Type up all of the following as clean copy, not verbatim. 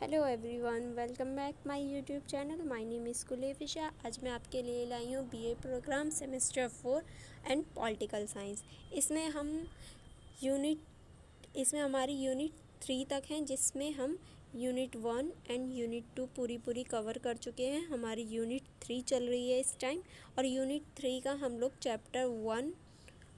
Hello everyone, welcome back my YouTube channel. My name is कुलेफिशा। आज मैं आपके लिए लाई हूँ BA programme semester 4 and political science. इसमें हमारी यूनिट 3 तक हैं, जिसमें हम यूनिट 1 एंड यूनिट 2 पूरी कवर कर चुके हैं। हमारी यूनिट 3 चल रही है इस टाइम, और यूनिट 3 का हम लोग चैप्टर 1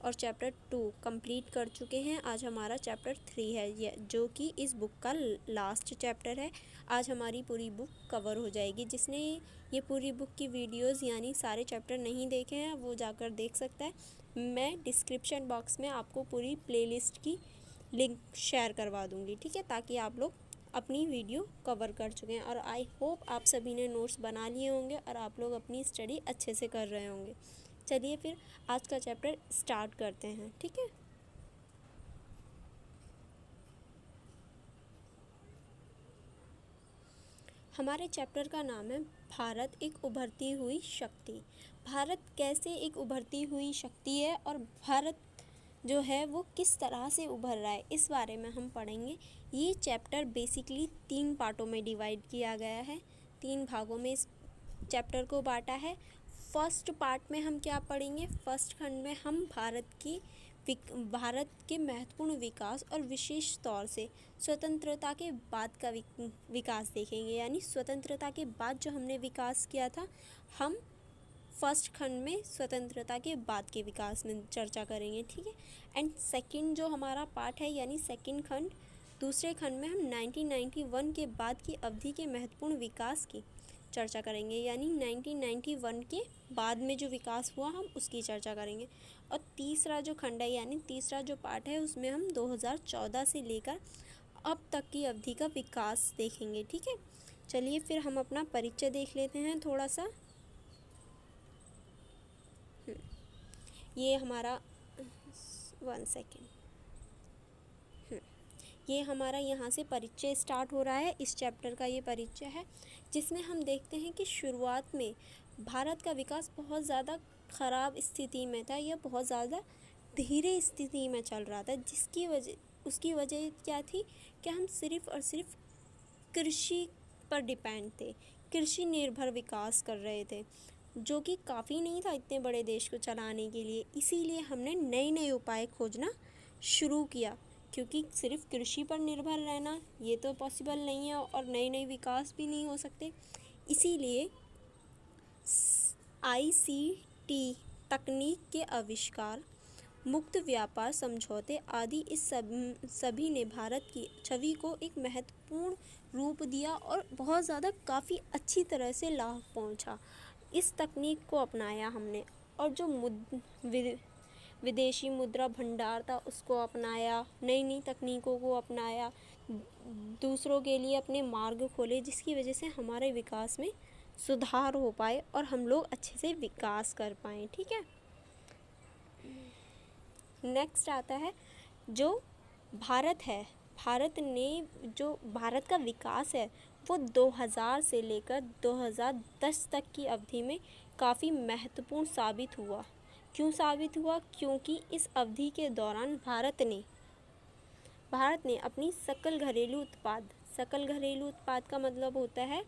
और चैप्टर 2 कंप्लीट कर चुके हैं। आज हमारा चैप्टर 3 है, जो कि इस बुक का लास्ट चैप्टर है। आज हमारी पूरी बुक कवर हो जाएगी। जिसने ये पूरी बुक की वीडियोस यानी सारे चैप्टर नहीं देखे हैं, वो जाकर देख सकता है। मैं डिस्क्रिप्शन बॉक्स में आपको पूरी प्लेलिस्ट की लिंक शेयर करवा दूँगी, ठीक है, ताकि आप लोग अपनी वीडियो कवर कर चुके हैं। और आई होप आप सभी ने नोट्स बना लिए होंगे और आप लोग अपनी स्टडी अच्छे से कर रहे होंगे। चलिए फिर आज का चैप्टर स्टार्ट करते हैं, ठीक है। हमारे चैप्टर का नाम है भारत एक उभरती हुई शक्ति। भारत कैसे एक उभरती हुई शक्ति है और भारत जो है वो किस तरह से उभर रहा है, इस बारे में हम पढ़ेंगे। ये चैप्टर बेसिकली 3 पार्टों में डिवाइड किया गया है, 3 भागों में इस चैप्टर को बांटा है। फर्स्ट पार्ट में हम क्या पढ़ेंगे? फर्स्ट खंड में हम भारत के महत्वपूर्ण विकास और विशेष तौर से स्वतंत्रता के बाद का विकास देखेंगे। यानी स्वतंत्रता के बाद जो हमने विकास किया था, हम फर्स्ट खंड में स्वतंत्रता के बाद के विकास में चर्चा करेंगे, ठीक है। एंड सेकंड जो हमारा पार्ट है, यानी सेकंड खंड, दूसरे खंड में हम 1991 के बाद की अवधि के महत्वपूर्ण विकास की चर्चा करेंगे। यानी 1991 के बाद में जो विकास हुआ, हम उसकी चर्चा करेंगे। और तीसरा जो खंड है, यानी तीसरा जो पार्ट है, उसमें हम 2014 से लेकर अब तक की अवधि का विकास देखेंगे, ठीक है। चलिए फिर हम अपना परिचय देख लेते हैं थोड़ा सा। ये हमारा 1 सेकेंड, ये हमारा यहाँ से परिचय स्टार्ट हो रहा है। इस चैप्टर का ये परिचय है, जिसमें हम देखते हैं कि शुरुआत में भारत का विकास बहुत ज़्यादा ख़राब स्थिति में था, या बहुत ज़्यादा धीरे स्थिति में चल रहा था, उसकी वजह क्या थी कि हम सिर्फ़ और सिर्फ कृषि पर डिपेंड थे, कृषि निर्भर विकास कर रहे थे, जो कि काफ़ी नहीं था इतने बड़े देश को चलाने के लिए। इसीलिए हमने नए नए उपाय खोजना शुरू किया, क्योंकि सिर्फ कृषि पर निर्भर रहना ये तो पॉसिबल नहीं है, और नए नए विकास भी नहीं हो सकते। इसीलिए ICT तकनीक के आविष्कार, मुक्त व्यापार समझौते आदि, इस सभी ने भारत की छवि को एक महत्वपूर्ण रूप दिया और बहुत ज़्यादा काफ़ी अच्छी तरह से लाभ पहुंचा। इस तकनीक को अपनाया हमने, और जो विदेशी मुद्रा भंडार था उसको अपनाया, नई नई तकनीकों को अपनाया, दूसरों के लिए अपने मार्ग खोले, जिसकी वजह से हमारे विकास में सुधार हो पाए और हम लोग अच्छे से विकास कर पाएँ, ठीक है। नेक्स्ट आता है जो भारत है। भारत का विकास है, वो 2000 से लेकर 2010 तक की अवधि में काफ़ी महत्वपूर्ण साबित हुआ। क्यों साबित हुआ? क्योंकि इस अवधि के दौरान भारत ने अपनी सकल घरेलू उत्पाद का मतलब होता है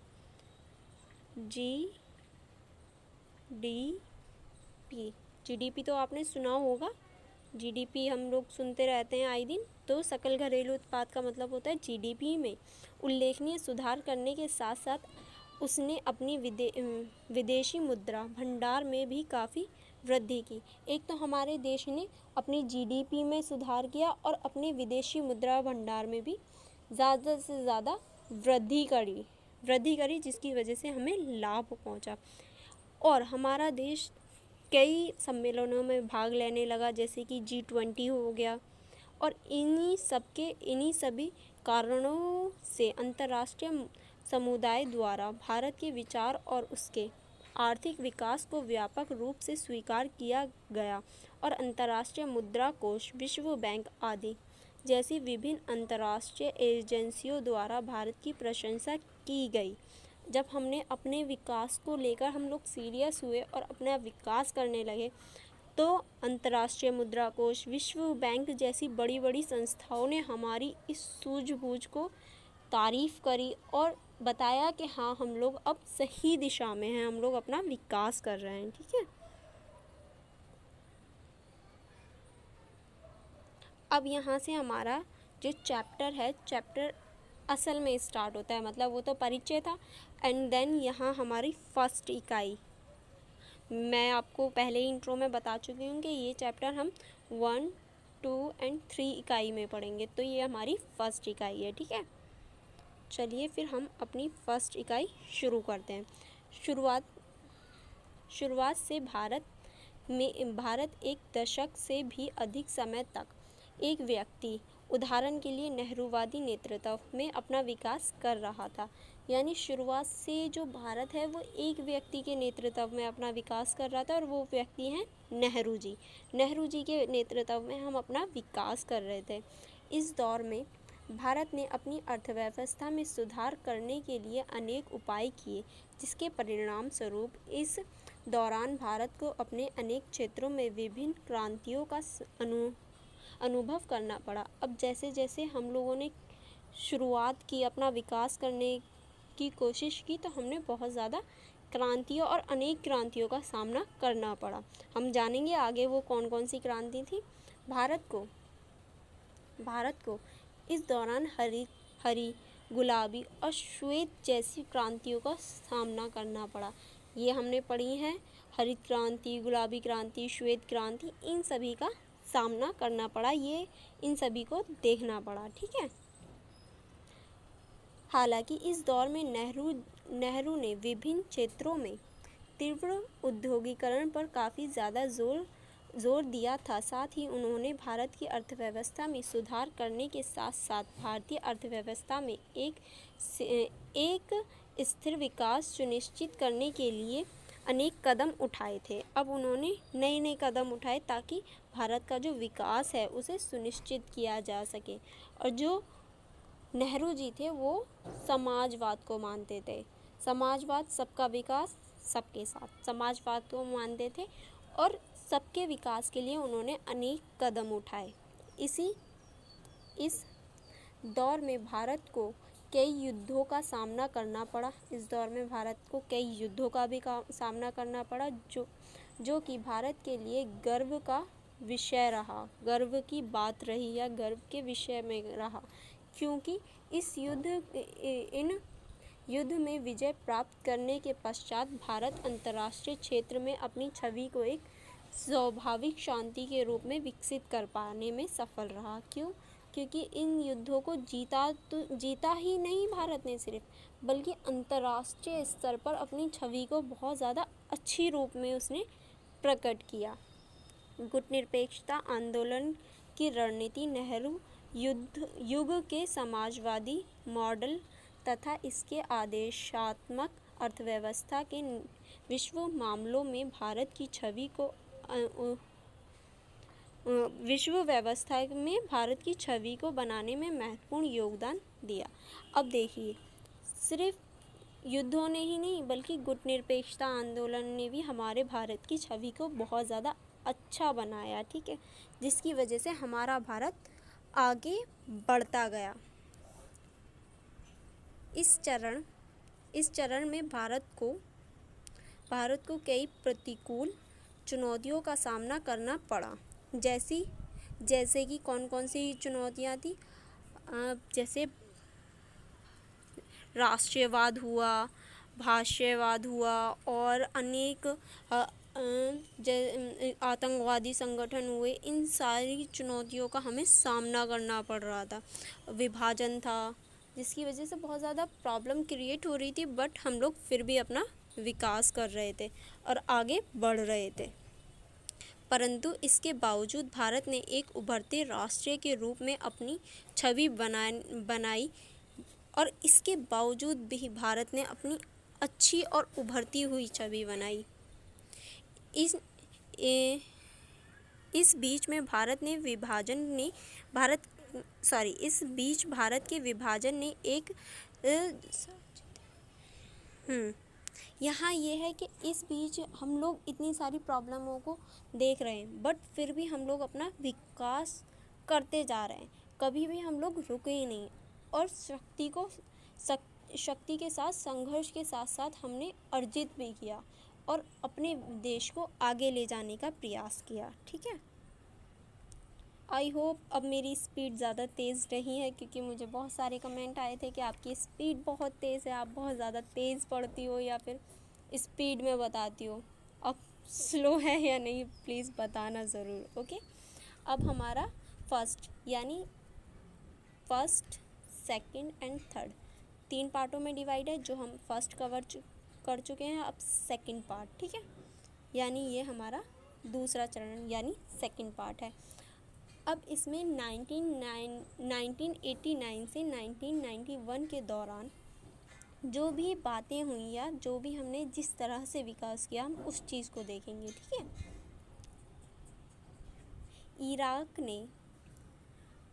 GDP तो आपने सुना होगा। GDP हम लोग सुनते रहते हैं आए दिन। तो सकल घरेलू उत्पाद का मतलब होता है GDP में उल्लेखनीय सुधार करने के साथ साथ उसने अपनी विदेशी मुद्रा भंडार में भी काफ़ी वृद्धि की। एक तो हमारे देश ने अपनी GDP में सुधार किया और अपने विदेशी मुद्रा भंडार में भी ज़्यादा से ज़्यादा वृद्धि करी, जिसकी वजह से हमें लाभ पहुंचा। और हमारा देश कई सम्मेलनों में भाग लेने लगा, जैसे कि G20 हो गया। और इन्हीं सभी कारणों से अंतर्राष्ट्रीय समुदाय द्वारा भारत के विचार और उसके आर्थिक विकास को व्यापक रूप से स्वीकार किया गया, और अंतर्राष्ट्रीय मुद्रा कोष, विश्व बैंक आदि जैसी विभिन्न अंतर्राष्ट्रीय एजेंसियों द्वारा भारत की प्रशंसा की गई। जब हमने अपने विकास को लेकर हम लोग सीरियस हुए और अपना विकास करने लगे, तो अंतर्राष्ट्रीय मुद्रा कोष, विश्व बैंक जैसी बड़ी बड़ी संस्थाओं ने हमारी इस सूझबूझ को तारीफ़ करी और बताया कि हाँ, हम लोग अब सही दिशा में हैं, हम लोग अपना विकास कर रहे हैं। ठीक है, अब यहाँ से हमारा जो चैप्टर है, चैप्टर असल में स्टार्ट होता है। मतलब वो तो परिचय था, एंड देन यहाँ हमारी फर्स्ट इकाई। मैं आपको पहले ही इंट्रो में बता चुकी हूँ कि ये चैप्टर हम 1, 2 एंड 3 इकाई में पढ़ेंगे, तो ये हमारी फर्स्ट इकाई है। ठीक है, चलिए फिर हम अपनी फर्स्ट इकाई शुरू करते हैं। शुरुआत से भारत एक दशक से भी अधिक समय तक एक व्यक्ति, उदाहरण के लिए नेहरूवादी नेतृत्व में अपना विकास कर रहा था। यानी शुरुआत से जो भारत है वो एक व्यक्ति के नेतृत्व में अपना विकास कर रहा था, और वो व्यक्ति हैं नेहरू जी। नेहरू जी के नेतृत्व में हम अपना विकास कर रहे थे। इस दौर में भारत ने अपनी अर्थव्यवस्था में सुधार करने के लिए अनेक उपाय किए, जिसके परिणाम स्वरूप इस दौरान भारत को अपने अनेक क्षेत्रों में विभिन्न क्रांतियों का अनुभव करना पड़ा। अब जैसे जैसे हम लोगों ने शुरुआत की, अपना विकास करने की कोशिश की, तो हमने बहुत ज़्यादा क्रांतियों और अनेक क्रांतियों का सामना करना पड़ा। हम जानेंगे आगे वो कौन कौन सी क्रांति थी। भारत को इस दौरान हरी, गुलाबी और श्वेत जैसी क्रांतियों का सामना करना पड़ा। ये हमने पढ़ी हैं, हरित क्रांति, गुलाबी क्रांति, श्वेत क्रांति, इन सभी का सामना करना पड़ा, ये इन सभी को देखना पड़ा। ठीक है, हालांकि इस दौर में नेहरू ने विभिन्न क्षेत्रों में तीव्र औद्योगिकरण पर काफ़ी ज़्यादा जोर दिया था। साथ ही उन्होंने भारत की अर्थव्यवस्था में सुधार करने के साथ साथ भारतीय अर्थव्यवस्था में एक स्थिर विकास सुनिश्चित करने के लिए अनेक कदम उठाए थे। अब उन्होंने नए नए कदम उठाए ताकि भारत का जो विकास है उसे सुनिश्चित किया जा सके। और जो नेहरू जी थे वो समाजवाद को मानते थे। समाजवाद, सबका विकास सबके साथ, समाजवाद को मानते थे, और सबके विकास के लिए उन्होंने अनेक कदम उठाए। इस दौर में भारत को कई युद्धों का सामना करना पड़ा। इस दौर में भारत को कई युद्धों का भी सामना करना पड़ा, जो कि भारत के लिए गर्व का विषय रहा, गर्व की बात रही या गर्व के विषय में रहा, क्योंकि इन युद्ध में विजय प्राप्त करने के पश्चात भारत अंतर्राष्ट्रीय क्षेत्र में अपनी छवि को एक स्वाभाविक शांति के रूप में विकसित कर पाने में सफल रहा। क्यों? क्योंकि इन युद्धों को जीता ही नहीं भारत ने सिर्फ, बल्कि अंतर्राष्ट्रीय स्तर पर अपनी छवि को बहुत ज़्यादा अच्छी रूप में उसने प्रकट किया। गुटनिरपेक्षता आंदोलन की रणनीति नेहरू युग के समाजवादी मॉडल तथा इसके आदेशात्मक अर्थव्यवस्था के विश्व मामलों में भारत की छवि को विश्व व्यवस्था में भारत की छवि को बनाने में महत्वपूर्ण योगदान दिया। अब देखिए, सिर्फ युद्धों ने ही नहीं बल्कि गुटनिरपेक्षता आंदोलन ने भी हमारे भारत की छवि को बहुत ज़्यादा अच्छा बनाया। ठीक है, जिसकी वजह से हमारा भारत आगे बढ़ता गया। इस चरण में भारत को कई प्रतिकूल चुनौतियों का सामना करना पड़ा। जैसे कि कौन कौन सी चुनौतियाँ थी? जैसे राष्ट्रीयवाद हुआ, भाष्यवाद हुआ, और अनेक आतंकवादी संगठन हुए। इन सारी चुनौतियों का हमें सामना करना पड़ रहा था। विभाजन था, जिसकी वजह से बहुत ज़्यादा प्रॉब्लम क्रिएट हो रही थी, बट हम लोग फिर भी अपना विकास कर रहे थे और आगे बढ़ रहे थे। परंतु इसके बावजूद भारत ने एक उभरते राष्ट्र के रूप में अपनी छवि बनाई, और इसके बावजूद भी भारत ने अपनी अच्छी और उभरती हुई छवि बनाई। इस बीच भारत के विभाजन ने एक यहाँ ये है कि इस बीच हम लोग इतनी सारी प्रॉब्लमों को देख रहे हैं, बट फिर भी हम लोग अपना विकास करते जा रहे हैं, कभी भी हम लोग रुके ही नहीं। और शक्ति के साथ, संघर्ष के साथ साथ हमने अर्जित भी किया और अपने देश को आगे ले जाने का प्रयास किया। ठीक है, आई होप अब मेरी स्पीड ज़्यादा तेज़ नहीं है, क्योंकि मुझे बहुत सारे कमेंट आए थे कि आपकी स्पीड बहुत तेज़ है, आप बहुत ज़्यादा तेज़ पढ़ती हो या फिर स्पीड में बताती हो। अब स्लो है या नहीं प्लीज़ बताना ज़रूर। ओके, अब हमारा फर्स्ट यानी फर्स्ट, सेकंड एंड थर्ड 3 पार्टों में डिवाइड है, जो हम फर्स्ट कर चुके हैं। अब सेकंड पार्ट, ठीक है, यानी ये हमारा दूसरा चरण यानी सेकंड पार्ट है। अब इसमें 1989 से 1991 के दौरान जो भी बातें हुई या जो भी हमने जिस तरह से विकास किया, हम उस चीज़ को देखेंगे। ठीक है, इराक ने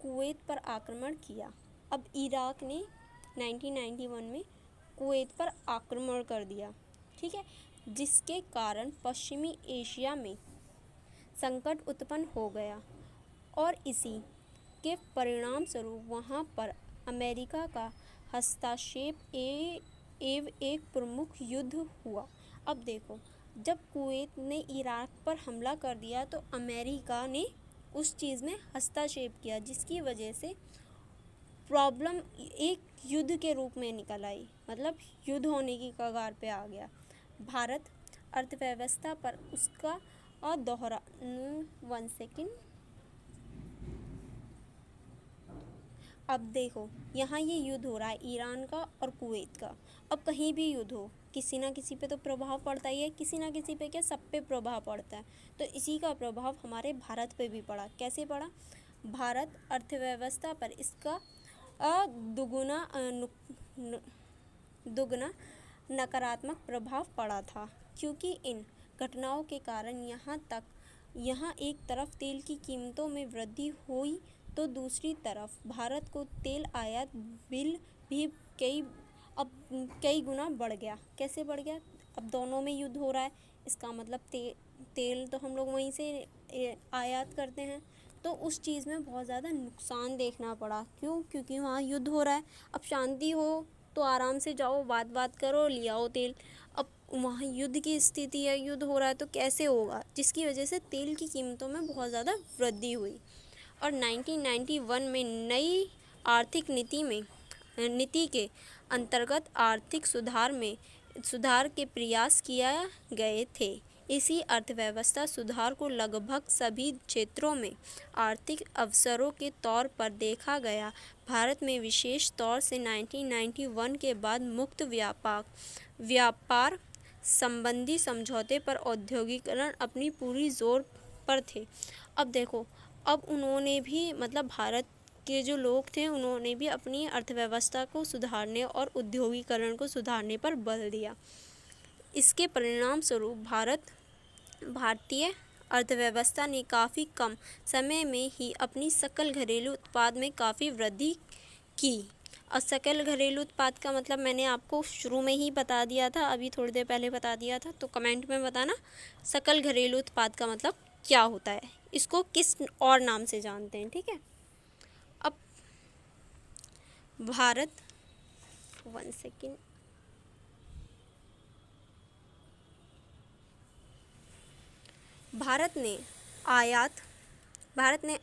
कुवैत पर आक्रमण किया। अब इराक ने 1991 में कुवैत पर आक्रमण कर दिया। ठीक है, जिसके कारण पश्चिमी एशिया में संकट उत्पन्न हो गया और इसी के परिणाम स्वरूप वहाँ पर अमेरिका का हस्तक्षेप एक प्रमुख युद्ध हुआ। अब देखो, जब कुवैत ने इराक पर हमला कर दिया तो अमेरिका ने उस चीज़ में हस्तक्षेप किया, जिसकी वजह से प्रॉब्लम एक युद्ध के रूप में निकल आई, मतलब युद्ध होने की कगार पे आ गया। भारत अर्थव्यवस्था पर उसका दोहरा 1 सेकेंड। अब देखो, यहाँ ये युद्ध हो रहा है ईरान का और कुवैत का। अब कहीं भी युद्ध हो, किसी ना किसी पे तो प्रभाव पड़ता ही है, किसी ना किसी पे क्या, सब पे प्रभाव पड़ता है। तो इसी का प्रभाव हमारे भारत पे भी पड़ा। कैसे पड़ा? भारत अर्थव्यवस्था पर इसका दुगना नकारात्मक प्रभाव पड़ा था, क्योंकि इन घटनाओं के कारण यहाँ एक तरफ तेल की कीमतों में वृद्धि हुई तो दूसरी तरफ भारत को तेल आयात बिल भी कई गुना बढ़ गया। कैसे बढ़ गया? अब दोनों में युद्ध हो रहा है, इसका मतलब तेल तो हम लोग वहीं से आयात करते हैं, तो उस चीज़ में बहुत ज़्यादा नुकसान देखना पड़ा। क्यों? क्योंकि वहाँ युद्ध हो रहा है। अब शांति हो तो आराम से जाओ, बात करो, ले आओ तेल। अब वहाँ युद्ध की स्थिति है, युद्ध हो रहा है, तो कैसे होगा? जिसकी वजह से तेल की कीमतों में बहुत ज़्यादा वृद्धि हुई और 1991 में नई आर्थिक नीति के अंतर्गत आर्थिक सुधार के प्रयास किए गए थे। इसी अर्थव्यवस्था सुधार को लगभग सभी क्षेत्रों में आर्थिक अवसरों के तौर पर देखा गया। भारत में विशेष तौर से 1991 के बाद मुक्त व्यापार संबंधी समझौते पर औद्योगिकरण अपनी पूरी जोर पर थे। अब देखो, अब उन्होंने भी, मतलब भारत के जो लोग थे, उन्होंने भी अपनी अर्थव्यवस्था को सुधारने और औद्योगिकरण को सुधारने पर बल दिया। इसके परिणाम स्वरूप भारतीय अर्थव्यवस्था ने काफ़ी कम समय में ही अपनी सकल घरेलू उत्पाद में काफ़ी वृद्धि की। और सकल घरेलू उत्पाद का मतलब मैंने आपको शुरू में ही बता दिया था, अभी थोड़ी देर पहले बता दिया था, तो कमेंट में बताना सकल घरेलू उत्पाद का मतलब क्या होता है, इसको किस और नाम से जानते हैं। ठीक है, अब भारत 1 सेकेंड। भारत ने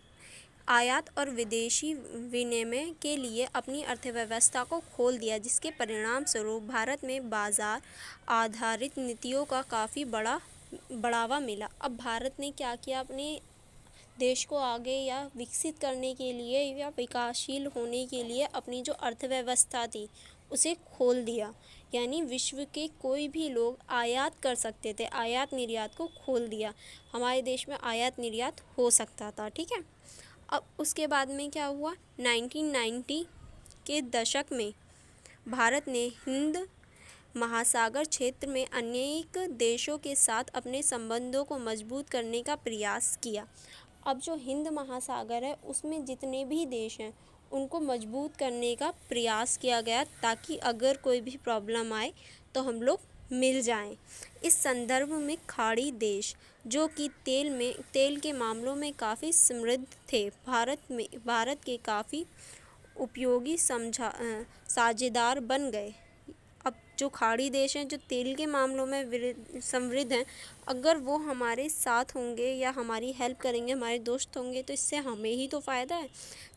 आयात और विदेशी विनिमय के लिए अपनी अर्थव्यवस्था को खोल दिया, जिसके परिणाम स्वरूप भारत में बाजार आधारित नीतियों का काफ़ी बढ़ावा मिला। अब भारत ने क्या किया? अपने देश को आगे या विकसित करने के लिए या विकासशील होने के लिए अपनी जो अर्थव्यवस्था थी उसे खोल दिया, यानी विश्व के कोई भी लोग आयात कर सकते थे, आयात निर्यात को खोल दिया। हमारे देश में आयात निर्यात हो सकता था। ठीक है, अब उसके बाद में क्या हुआ? 1990 के दशक में भारत ने हिंद महासागर क्षेत्र में अनेक देशों के साथ अपने संबंधों को मजबूत करने का प्रयास किया। अब जो हिंद महासागर है उसमें जितने भी देश हैं उनको मजबूत करने का प्रयास किया गया, ताकि अगर कोई भी प्रॉब्लम आए तो हम लोग मिल जाएं। इस संदर्भ में खाड़ी देश जो कि तेल के मामलों में काफ़ी समृद्ध थे, भारत के काफ़ी उपयोगी साझेदार बन गए। अब जो खाड़ी देश हैं, जो तेल के मामलों में समृद्ध हैं, अगर वो हमारे साथ होंगे या हमारी हेल्प करेंगे, हमारे दोस्त होंगे, तो इससे हमें ही तो फ़ायदा है।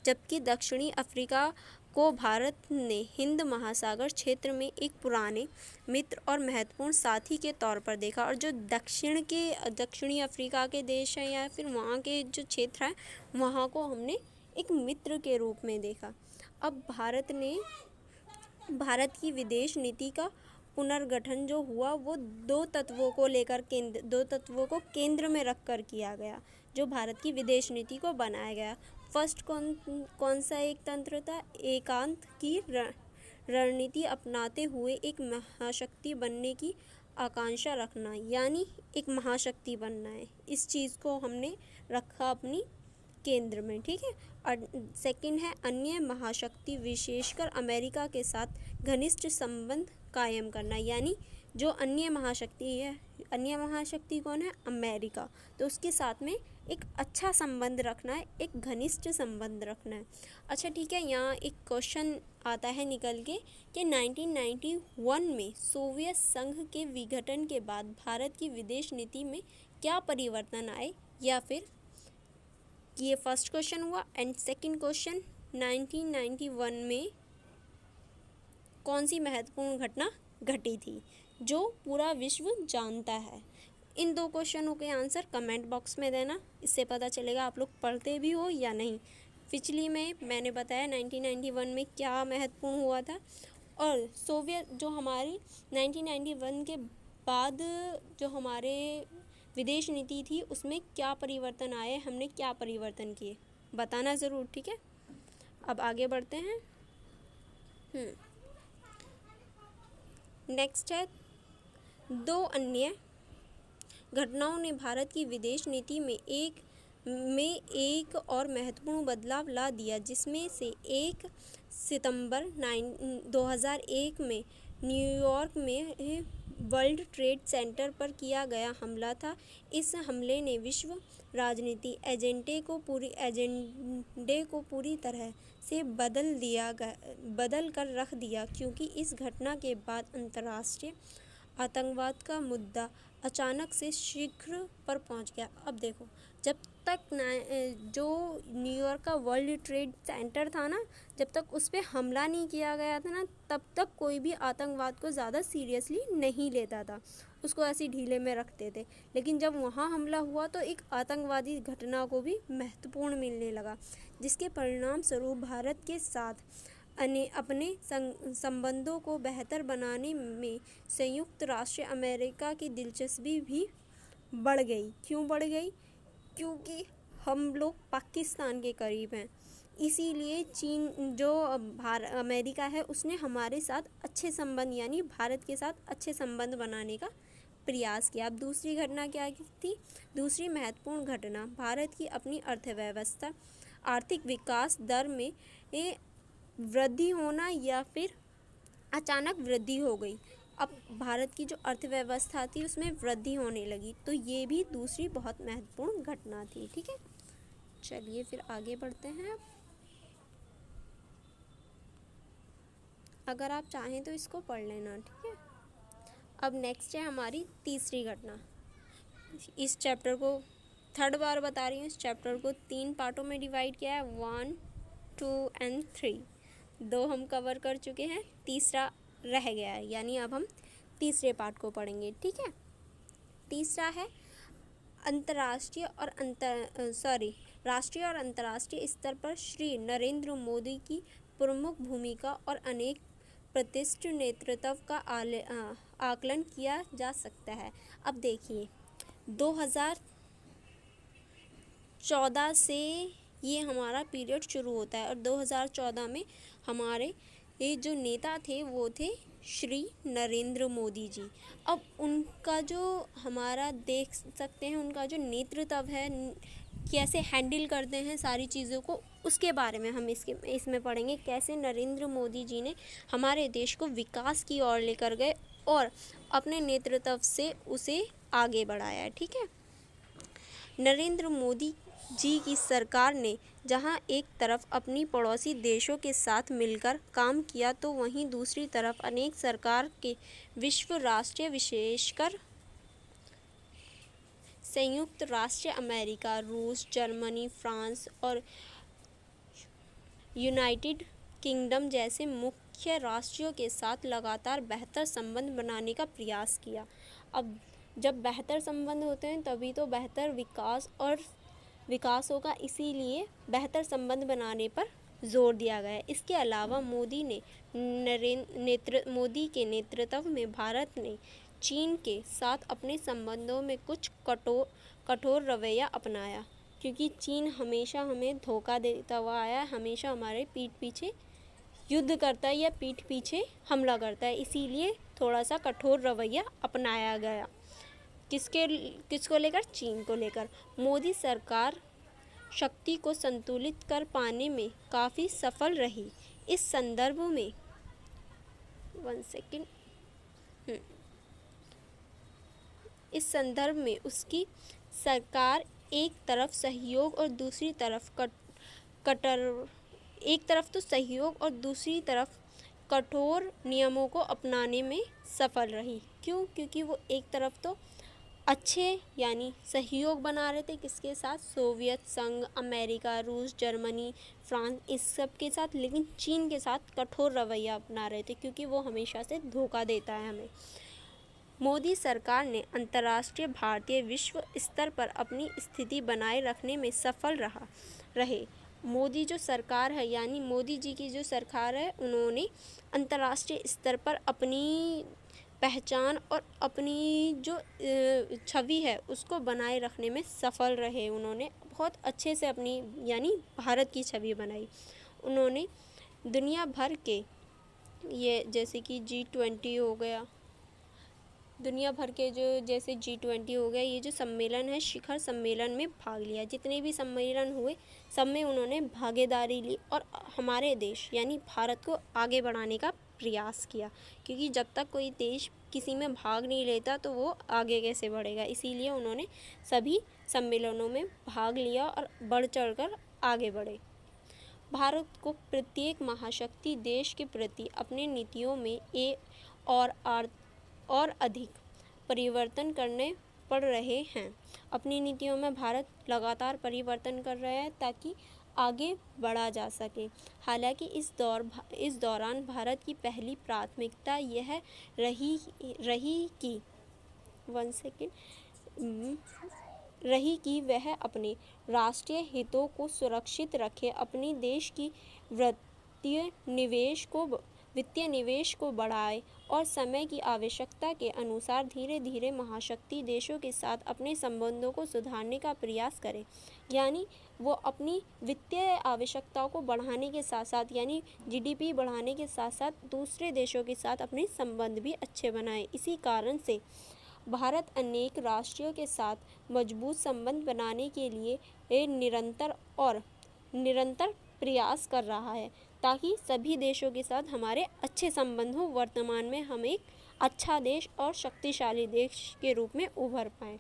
जबकि दक्षिणी अफ्रीका को भारत ने हिंद महासागर क्षेत्र में एक पुराने मित्र और महत्वपूर्ण साथी के तौर पर देखा। और जो दक्षिणी अफ्रीका के देश हैं या फिर वहाँ के जो क्षेत्र हैं, वहाँ को हमने एक मित्र के रूप में देखा। अब भारत की विदेश नीति का पुनर्गठन जो हुआ वो दो तत्वों को केंद्र में रखकर किया गया, जो भारत की विदेश नीति को बनाया गया। फर्स्ट कौन सा एक तंत्र था? एकांत की रणनीति अपनाते हुए एक महाशक्ति बनने की आकांक्षा रखना, यानी एक महाशक्ति बनना है। इस चीज़ को हमने रखा अपनी केंद्र में, ठीक है। और सेकंड है अन्य महाशक्ति, विशेषकर अमेरिका के साथ घनिष्ठ संबंध कायम करना, यानी जो अन्य महाशक्ति कौन है? अमेरिका। तो उसके साथ में एक अच्छा संबंध रखना है, एक घनिष्ठ संबंध रखना है। अच्छा ठीक है, यहाँ एक क्वेश्चन आता है निकल के कि 1991 में सोवियत संघ के विघटन के बाद भारत की विदेश नीति में क्या परिवर्तन आए, या फिर ये फर्स्ट क्वेश्चन हुआ। एंड सेकंड क्वेश्चन, 1991 में कौन सी महत्वपूर्ण घटना घटी थी जो पूरा विश्व जानता है? इन दो क्वेश्चनों के आंसर कमेंट बॉक्स में देना, इससे पता चलेगा आप लोग पढ़ते भी हो या नहीं। पिछली में मैंने बताया 1991 में क्या महत्वपूर्ण हुआ था, और सोवियत जो हमारी 1991 के बाद जो हमारे विदेश नीति थी उसमें क्या परिवर्तन आए, हमने क्या परिवर्तन किए, बताना ज़रूर, ठीक है। अब आगे बढ़ते हैं। नेक्स्ट है, दो अन्य घटनाओं ने भारत की विदेश नीति में एक और महत्वपूर्ण बदलाव ला दिया, जिसमें से 1 सितंबर 2001 में न्यूयॉर्क में वर्ल्ड ट्रेड सेंटर पर किया गया हमला था। इस हमले ने विश्व राजनीति एजेंडे को पूरी तरह से बदल कर रख दिया, क्योंकि इस घटना के बाद अंतर्राष्ट्रीय आतंकवाद का मुद्दा अचानक से शिखर पर पहुंच गया। अब देखो, जब तक जो न्यूयॉर्क का वर्ल्ड ट्रेड सेंटर था ना, जब तक उस पर हमला नहीं किया गया था ना, तब तक कोई भी आतंकवाद को ज़्यादा सीरियसली नहीं लेता था, उसको ऐसे ढीले में रखते थे। लेकिन जब वहाँ हमला हुआ तो एक आतंकवादी घटना को भी महत्वपूर्ण मिलने लगा, जिसके परिणाम स्वरूप भारत के साथ अपने संबंधों को बेहतर बनाने में संयुक्त राष्ट्र अमेरिका की दिलचस्पी भी बढ़ गई। क्यों बढ़ गई? क्योंकि हम लोग पाकिस्तान के करीब हैं, इसीलिए चीन जो अमेरिका है उसने हमारे साथ अच्छे संबंध, यानी भारत के साथ अच्छे संबंध बनाने का प्रयास किया। अब दूसरी घटना क्या थी? दूसरी महत्वपूर्ण घटना, भारत की अपनी अर्थव्यवस्था आर्थिक विकास दर में वृद्धि होना, या फिर अचानक वृद्धि हो गई। अब भारत की जो अर्थव्यवस्था थी उसमें वृद्धि होने लगी, तो ये भी दूसरी बहुत महत्वपूर्ण घटना थी, ठीक है। चलिए फिर आगे बढ़ते हैं। अगर आप चाहें तो इसको पढ़ लेना, ठीक है। अब नेक्स्ट है हमारी तीसरी घटना। इस चैप्टर को थर्ड बार बता रही हूँ, इस चैप्टर को 3 पार्टों में डिवाइड किया है, 1, 2 एंड 3। 2 हम कवर कर चुके हैं, तीसरा रह गया है, यानी अब हम तीसरे पार्ट को पढ़ेंगे, ठीक है। तीसरा है राष्ट्रीय और अंतर्राष्ट्रीय स्तर पर श्री नरेंद्र मोदी की प्रमुख भूमिका और अनेक प्रतिष्ठित नेतृत्व का आकलन किया जा सकता है। अब देखिए, 2014 से ये हमारा पीरियड शुरू होता है, और 2014 में हमारे ये जो नेता थे वो थे श्री नरेंद्र मोदी जी। अब उनका जो हमारा देख सकते हैं, उनका जो नेतृत्व है, कैसे हैंडल करते हैं सारी चीज़ों को, उसके बारे में हम इसमें पढ़ेंगे। कैसे नरेंद्र मोदी जी ने हमारे देश को विकास की ओर लेकर गए और अपने नेतृत्व से उसे आगे बढ़ाया, ठीक है। नरेंद्र मोदी जी की सरकार ने जहां एक तरफ अपनी पड़ोसी देशों के साथ मिलकर काम किया तो वहीं दूसरी तरफ अनेक सरकार के विश्व राष्ट्र विशेषकर संयुक्त राष्ट्र अमेरिका, रूस, जर्मनी, फ्रांस और यूनाइटेड किंगडम जैसे मुख्य राष्ट्रों के साथ लगातार बेहतर संबंध बनाने का प्रयास किया। अब जब बेहतर संबंध होते हैं तभी तो बेहतर विकास होगा, इसीलिए बेहतर संबंध बनाने पर जोर दिया गया है। इसके अलावा मोदी के नेतृत्व में भारत ने चीन के साथ अपने संबंधों में कुछ कठोर रवैया अपनाया, क्योंकि चीन हमेशा हमें धोखा देता हुआ आया है, हमेशा हमारे पीठ पीछे युद्ध करता है या पीठ पीछे हमला करता है, इसीलिए थोड़ा सा कठोर रवैया अपनाया गया। किसको लेकर? चीन को लेकर। मोदी सरकार शक्ति को संतुलित कर पाने में काफ़ी सफल रही। इस संदर्भ में उसकी सरकार एक तरफ सहयोग और दूसरी तरफ कठोर नियमों को अपनाने में सफल रही। क्यों? क्योंकि वो एक तरफ तो अच्छे यानी सहयोग बना रहे थे, किसके साथ? सोवियत संघ, अमेरिका, रूस, जर्मनी, फ्रांस, इस सब के साथ, लेकिन चीन के साथ कठोर रवैया अपना रहे थे, क्योंकि वो हमेशा से धोखा देता है हमें। मोदी सरकार ने अंतर्राष्ट्रीय, भारतीय, विश्व स्तर पर अपनी स्थिति बनाए रखने में सफल रहे। मोदी जो सरकार है यानी मोदी जी की जो सरकार है, उन्होंने अंतर्राष्ट्रीय स्तर पर अपनी पहचान और अपनी जो छवि है उसको बनाए रखने में सफल रहे। उन्होंने बहुत अच्छे से अपनी यानी भारत की छवि बनाई। उन्होंने दुनिया भर के ये जैसे कि G20 हो गया, दुनिया भर के जो जैसे G20 हो गया, ये जो सम्मेलन है, शिखर सम्मेलन में भाग लिया। जितने भी सम्मेलन हुए सब में उन्होंने भागीदारी ली और हमारे देश यानी भारत को आगे बढ़ाने का प्रयास किया, क्योंकि जब तक कोई देश किसी में भाग नहीं लेता तो वो आगे कैसे बढ़ेगा। इसीलिए उन्होंने सभी सम्मेलनों में भाग लिया और बढ़ चढ़कर आगे बढ़े। भारत को प्रत्येक महाशक्ति देश के प्रति अपनी नीतियों में और अधिक परिवर्तन करने पड़ रहे हैं। अपनी नीतियों में भारत लगातार परिवर्तन कर रहा है ताकि आगे बढ़ा जा सके। हालांकि इस दौरान भारत की पहली प्राथमिकता यह रही कि वह अपने राष्ट्रीय हितों को सुरक्षित रखे, अपने देश की वित्तीय निवेश को बढ़ाए और समय की आवश्यकता के अनुसार धीरे धीरे महाशक्ति देशों के साथ अपने संबंधों को सुधारने का प्रयास करें। यानी वो अपनी वित्तीय आवश्यकताओं को बढ़ाने के साथ साथ यानी GDP बढ़ाने के साथ साथ दूसरे देशों के साथ अपने संबंध भी अच्छे बनाए। इसी कारण से भारत अनेक राष्ट्रों के साथ मजबूत संबंध बनाने के लिए निरंतर प्रयास कर रहा है, ताकि सभी देशों के साथ हमारे अच्छे संबंध हों। वर्तमान में हम एक अच्छा देश और शक्तिशाली देश के रूप में उभर पाएँ।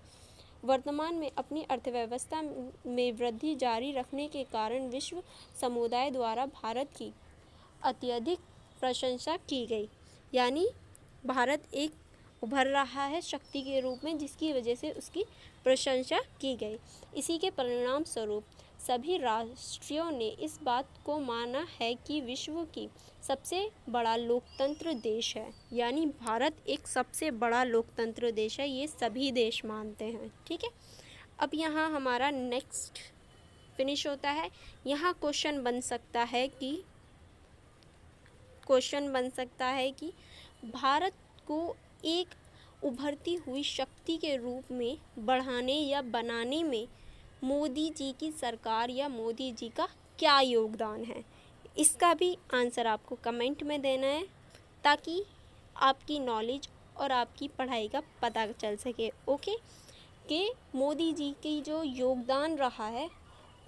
वर्तमान में अपनी अर्थव्यवस्था में वृद्धि जारी रखने के कारण विश्व समुदाय द्वारा भारत की अत्यधिक प्रशंसा की गई। यानी भारत एक उभर रहा है शक्ति के रूप में, जिसकी वजह से उसकी प्रशंसा की गई। इसी के परिणाम स्वरूप सभी राष्ट्रों ने इस बात को माना है कि विश्व की सबसे बड़ा लोकतंत्र देश है। यानी भारत एक सबसे बड़ा लोकतंत्र देश है, ये सभी देश मानते हैं। ठीक है, अब यहाँ हमारा नेक्स्ट फिनिश होता है। यहाँ क्वेश्चन बन सकता है कि भारत को एक उभरती हुई शक्ति के रूप में बढ़ाने या बनाने में मोदी जी की सरकार या मोदी जी का क्या योगदान है। इसका भी आंसर आपको कमेंट में देना है, ताकि आपकी नॉलेज और आपकी पढ़ाई का पता चल सके। ओके, कि मोदी जी की जो योगदान रहा है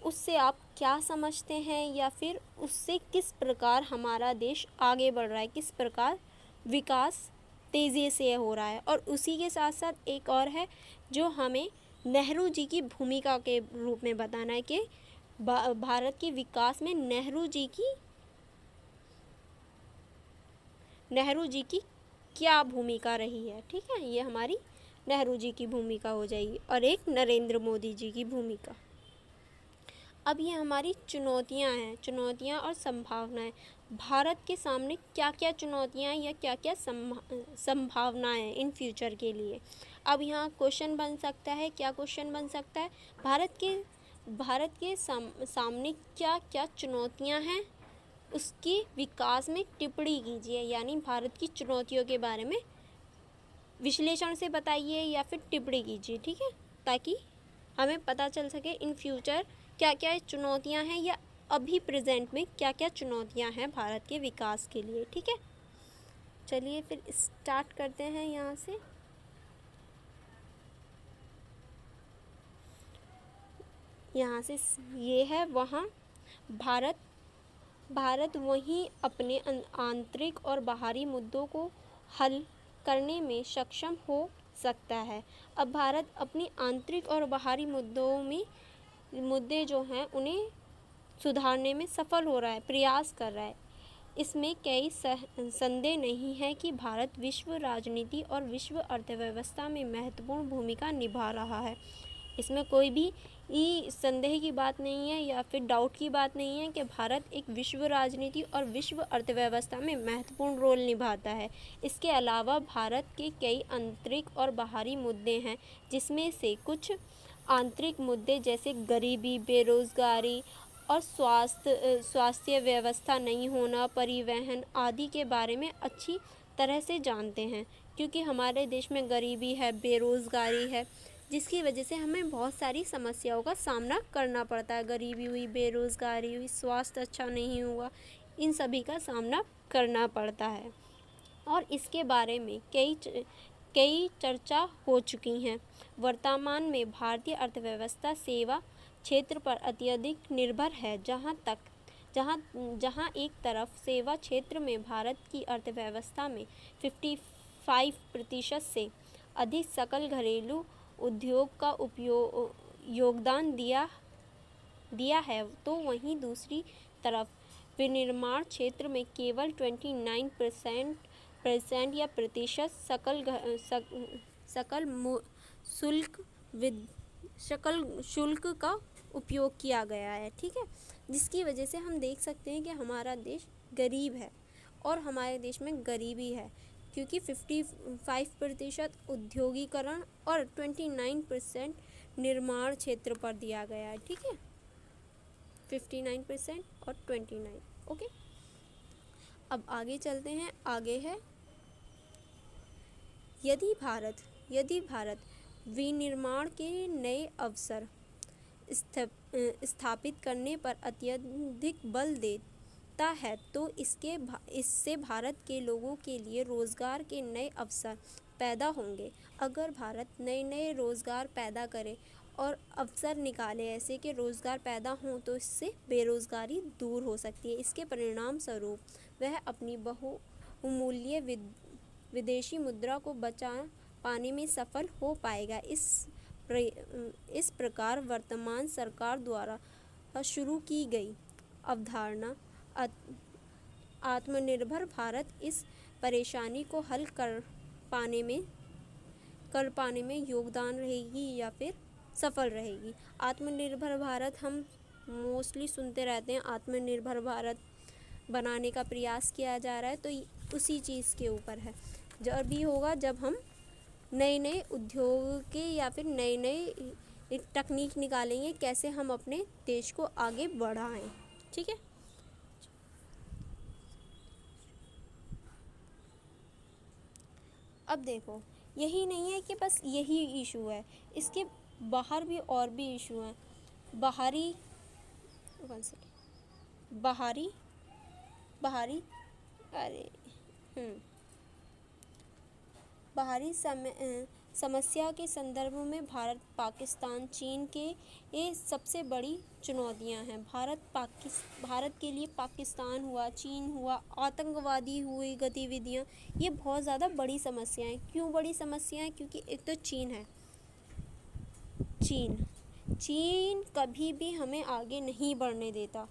उससे आप क्या समझते हैं, या फिर उससे किस प्रकार हमारा देश आगे बढ़ रहा है, किस प्रकार विकास तेज़ी से हो रहा है। और उसी के साथ साथ एक और है जो हमें नेहरू जी की भूमिका के रूप में बताना है कि भारत के विकास में नेहरू जी की क्या भूमिका रही है। ठीक है, ये हमारी नेहरू जी की भूमिका हो जाएगी। और एक नरेंद्र मोदी जी की भूमिका। अब ये हमारी चुनौतियां हैं, चुनौतियां और संभावनाएं। भारत के सामने क्या क्या चुनौतियां या क्या क्या संभावनाएं इन फ्यूचर के लिए। अब यहाँ क्वेश्चन बन सकता है, क्या क्वेश्चन बन सकता है, भारत के सामने क्या क्या चुनौतियां हैं, उसके विकास में टिप्पणी कीजिए। यानी भारत की चुनौतियों के बारे में विश्लेषण से बताइए या फिर टिप्पणी कीजिए। ठीक है, ताकि हमें पता चल सके इन फ्यूचर क्या क्या चुनौतियां हैं या अभी प्रेजेंट में क्या क्या चुनौतियां हैं भारत के विकास के लिए। ठीक है, चलिए फिर स्टार्ट करते हैं यहाँ से। यहाँ से ये है वहाँ भारत वहीं अपने आंतरिक और बाहरी मुद्दों को हल करने में सक्षम हो सकता है। अब भारत अपनी आंतरिक और बाहरी मुद्दे जो हैं उन्हें सुधारने में सफल हो रहा है, प्रयास कर रहा है। इसमें कोई संदेह नहीं है कि भारत विश्व राजनीति और विश्व अर्थव्यवस्था में महत्वपूर्ण भूमिका निभा रहा है। इसमें कोई भी संदेह की बात नहीं है या फिर डाउट की बात नहीं है कि भारत एक विश्व राजनीति और विश्व अर्थव्यवस्था में महत्वपूर्ण रोल निभाता है। इसके अलावा भारत के कई आंतरिक और बाहरी मुद्दे हैं, जिसमें से कुछ आंतरिक मुद्दे जैसे गरीबी, बेरोजगारी और स्वास्थ्य व्यवस्था नहीं होना, परिवहन आदि के बारे में अच्छी तरह से जानते हैं। क्योंकि हमारे देश में गरीबी है, बेरोजगारी है, जिसकी वजह से हमें बहुत सारी समस्याओं का सामना करना पड़ता है। गरीबी हुई, बेरोजगारी हुई, स्वास्थ्य अच्छा नहीं हुआ, इन सभी का सामना करना पड़ता है। और इसके बारे में कई चर्चा हो चुकी हैं। वर्तमान में भारतीय अर्थव्यवस्था सेवा क्षेत्र पर अत्यधिक निर्भर है। जहां एक तरफ सेवा क्षेत्र में भारत की अर्थव्यवस्था में 55% से अधिक सकल घरेलू उद्योग का योगदान दिया है, तो वहीं दूसरी तरफ विनिर्माण क्षेत्र में केवल 29% या प्रतिशत सकल शुल्क का उपयोग किया गया है। ठीक है, जिसकी वजह से हम देख सकते हैं कि हमारा देश गरीब है और हमारे देश में गरीबी है, क्योंकि 55% उद्योगीकरण और 29% निर्माण क्षेत्र पर दिया गया है। ठीक है, 59% और 29। ओके, अब आगे चलते हैं। आगे है, यदि भारत विनिर्माण के नए अवसर स्थापित करने पर अत्यधिक बल देता है, तो इससे भारत के लोगों के लिए रोजगार के नए अवसर पैदा होंगे। अगर भारत नए रोजगार पैदा करे और अवसर निकाले, ऐसे कि रोजगार पैदा हों, तो इससे बेरोजगारी दूर हो सकती है। इसके परिणाम स्वरूप वह अपनी बहुमूल्य विदेशी मुद्रा को बचा पाने में सफल हो पाएगा। इस प्रकार वर्तमान सरकार द्वारा शुरू की गई अवधारणा आत्मनिर्भर भारत इस परेशानी को हल कर पाने में योगदान रहेगी या फिर सफल रहेगी। आत्मनिर्भर भारत हम मोस्टली सुनते रहते हैं, आत्मनिर्भर भारत बनाने का प्रयास किया जा रहा है, तो उसी चीज़ के ऊपर है। जब भी होगा जब हम नए उद्योग के या फिर नए तकनीक निकालेंगे, कैसे हम अपने देश को आगे बढ़ाएं। ठीक है, अब देखो, यही नहीं है कि बस यही इशू है, इसके बाहर भी और भी इशू हैं। बाहरी समस्या के संदर्भ में भारत, पाकिस्तान, चीन के ये सबसे बड़ी चुनौतियां हैं। भारत के लिए पाकिस्तान हुआ, चीन हुआ, आतंकवादी हुई गतिविधियां, ये बहुत ज़्यादा बड़ी समस्याएं। क्यों बड़ी समस्याएं? क्योंकि एक तो चीन है, चीन कभी भी हमें आगे नहीं बढ़ने देता।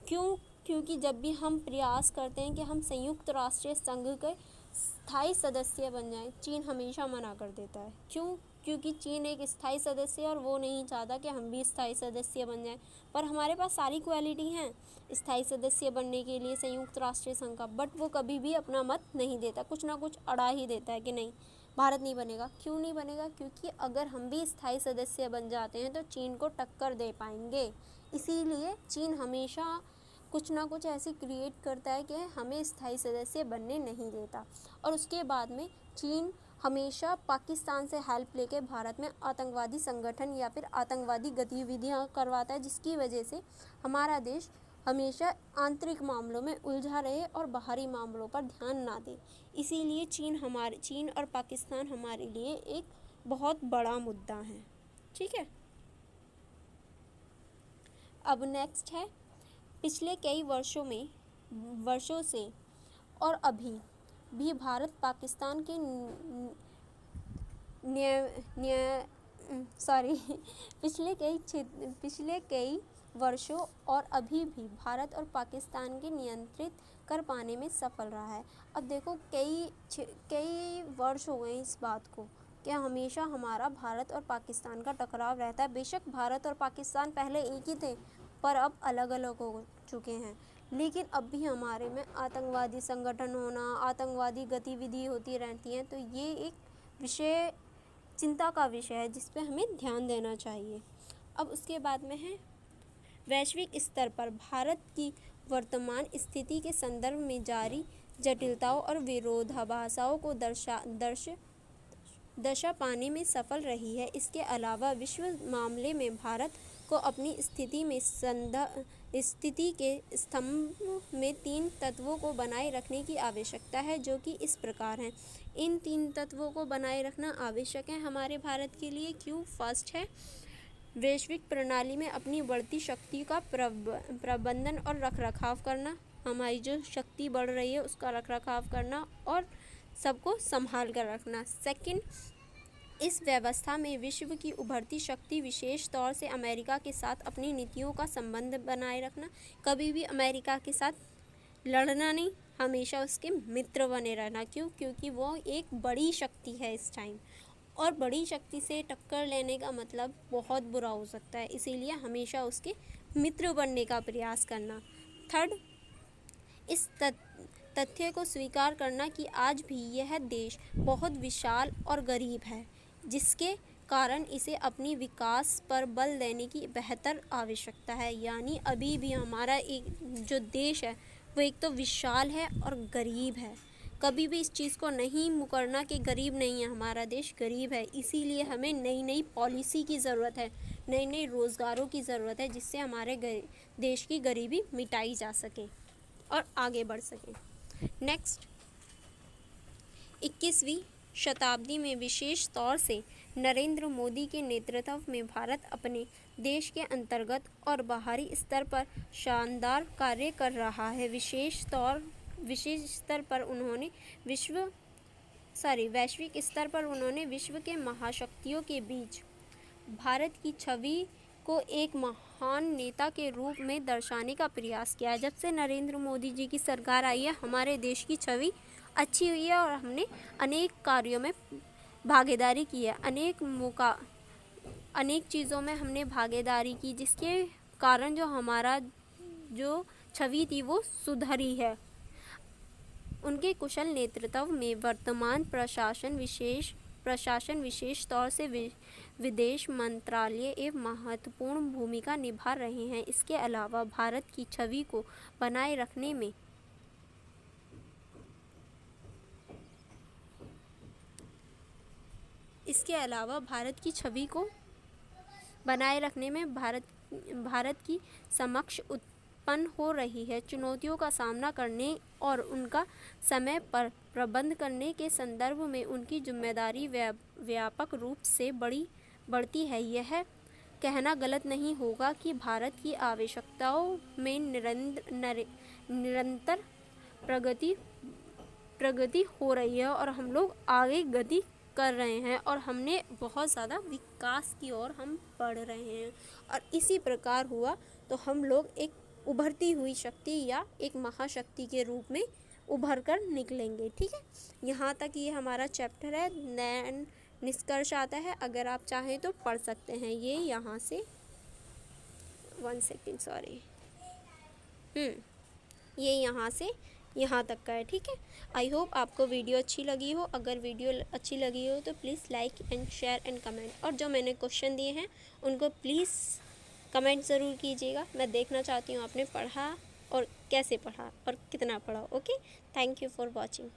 क्यों? क्योंकि जब भी हम प्रयास करते हैं कि हम संयुक्त राष्ट्र संघ के स्थायी सदस्य बन जाएं, चीन हमेशा मना कर देता है। क्यों? क्योंकि चीन एक स्थायी सदस्य है और वो नहीं चाहता कि हम भी स्थायी सदस्य बन जाएं। पर हमारे पास सारी क्वालिटी हैं स्थायी सदस्य बनने के लिए संयुक्त राष्ट्र संघ का, बट वो कभी भी अपना मत नहीं देता, कुछ ना कुछ अड़ा ही देता है कि नहीं, भारत नहीं बनेगा। क्यों नहीं बनेगा? क्योंकि अगर हम भी स्थायी सदस्य बन जाते हैं तो चीन को टक्कर दे पाएंगे। इसीलिए चीन हमेशा कुछ ना कुछ ऐसी क्रिएट करता है कि हमें स्थायी सदस्य बनने नहीं देता। और उसके बाद में चीन हमेशा पाकिस्तान से हेल्प लेके भारत में आतंकवादी संगठन या फिर आतंकवादी गतिविधियां करवाता है, जिसकी वजह से हमारा देश हमेशा आंतरिक मामलों में उलझा रहे और बाहरी मामलों पर ध्यान ना दे। इसीलिए चीन और पाकिस्तान हमारे लिए एक बहुत बड़ा मुद्दा है। ठीक है, अब नेक्स्ट है, पिछले कई वर्षों से और अभी भी भारत पाकिस्तान के पिछले कई वर्षों और अभी भी भारत और पाकिस्तान के नियंत्रित कर पाने में सफल रहा है। अब देखो, कई वर्ष हो गए इस बात को, क्या हमेशा हमारा भारत और पाकिस्तान का टकराव रहता है। बेशक भारत और पाकिस्तान पहले एक ही थे, पर अब अलग अलग हो चुके हैं, लेकिन अब भी हमारे में आतंकवादी संगठन होना, आतंकवादी गतिविधि होती रहती हैं। तो ये एक चिंता का विषय है जिस पे हमें ध्यान देना चाहिए। अब उसके बाद में है, वैश्विक स्तर पर भारत की वर्तमान स्थिति के संदर्भ में जारी जटिलताओं और विरोधाभासों को दशा पाने में सफल रही है। इसके अलावा विश्व मामले में भारत को अपनी स्थिति के स्तंभ में 3 तत्वों को बनाए रखने की आवश्यकता है, जो कि इस प्रकार हैं। इन 3 तत्वों को बनाए रखना आवश्यक है हमारे भारत के लिए। क्यों? फर्स्ट है, वैश्विक प्रणाली में अपनी बढ़ती शक्ति का प्रबंधन और रखरखाव करना। हमारी जो शक्ति बढ़ रही है उसका रखरखाव करना और सबको संभाल कर रखना। सेकंड, इस व्यवस्था में विश्व की उभरती शक्ति, विशेष तौर से अमेरिका के साथ अपनी नीतियों का संबंध बनाए रखना। कभी भी अमेरिका के साथ लड़ना नहीं, हमेशा उसके मित्र बने रहना। क्यों? क्योंकि वो एक बड़ी शक्ति है इस टाइम, और बड़ी शक्ति से टक्कर लेने का मतलब बहुत बुरा हो सकता है, इसीलिए हमेशा उसके मित्र बनने का प्रयास करना। थर्ड, इस तथ्य को स्वीकार करना कि आज भी यह देश बहुत विशाल और गरीब है, जिसके कारण इसे अपनी विकास पर बल देने की बेहतर आवश्यकता है। यानी अभी भी हमारा एक जो देश है वो एक तो विशाल है और गरीब है। कभी भी इस चीज़ को नहीं मुकरना कि गरीब नहीं है, हमारा देश गरीब है। इसीलिए हमें नई नई पॉलिसी की ज़रूरत है, नए नए रोज़गारों की ज़रूरत है, जिससे हमारे देश की गरीबी मिटाई जा सके और आगे बढ़ सके। नेक्स्ट, 21वीं शताब्दी में विशेष तौर से नरेंद्र मोदी के नेतृत्व में भारत अपने देश के अंतर्गत और बाहरी स्तर पर शानदार कार्य कर रहा है। विशेष स्तर पर उन्होंने वैश्विक स्तर पर उन्होंने विश्व के महाशक्तियों के बीच भारत की छवि को एक महान नेता के रूप में दर्शाने का प्रयास किया है। जब से नरेंद्र मोदी जी की सरकार आई है, हमारे देश की छवि अच्छी हुई है और हमने अनेक कार्यों में भागीदारी की है, अनेक चीज़ों में हमने भागीदारी की, जिसके कारण जो हमारा जो छवि थी वो सुधरी है। उनके कुशल नेतृत्व में वर्तमान प्रशासन विशेष तौर से विदेश मंत्रालय एक महत्वपूर्ण भूमिका निभा रहे हैं। इसके अलावा भारत की छवि को बनाए रखने में भारत की समक्ष उत्पन्न हो रही है चुनौतियों का सामना करने और उनका समय पर प्रबंध करने के संदर्भ में उनकी जिम्मेदारी व्यापक रूप से बढ़ती है। यह कहना गलत नहीं होगा कि भारत की आवश्यकताओं में निरंतर प्रगति हो रही है और हम लोग आगे गति कर रहे हैं और हमने बहुत ज़्यादा विकास की ओर हम बढ़ रहे हैं। और इसी प्रकार हुआ तो हम लोग एक उभरती हुई शक्ति या एक महाशक्ति के रूप में उभर कर निकलेंगे। ठीक है, यहाँ तक ये हमारा चैप्टर है। देन निष्कर्ष आता है, अगर आप चाहें तो पढ़ सकते हैं ये यहाँ से। 1 सेकेंड, सॉरी। ये यहाँ से यहाँ तक का है। ठीक है, आई होप आपको वीडियो अच्छी लगी हो। अगर वीडियो अच्छी लगी हो तो please like and share and comment, और जो मैंने क्वेश्चन दिए हैं उनको प्लीज़ कमेंट ज़रूर कीजिएगा। मैं देखना चाहती हूँ आपने पढ़ा और कैसे पढ़ा और कितना पढ़ा। Okay, thank you for watching.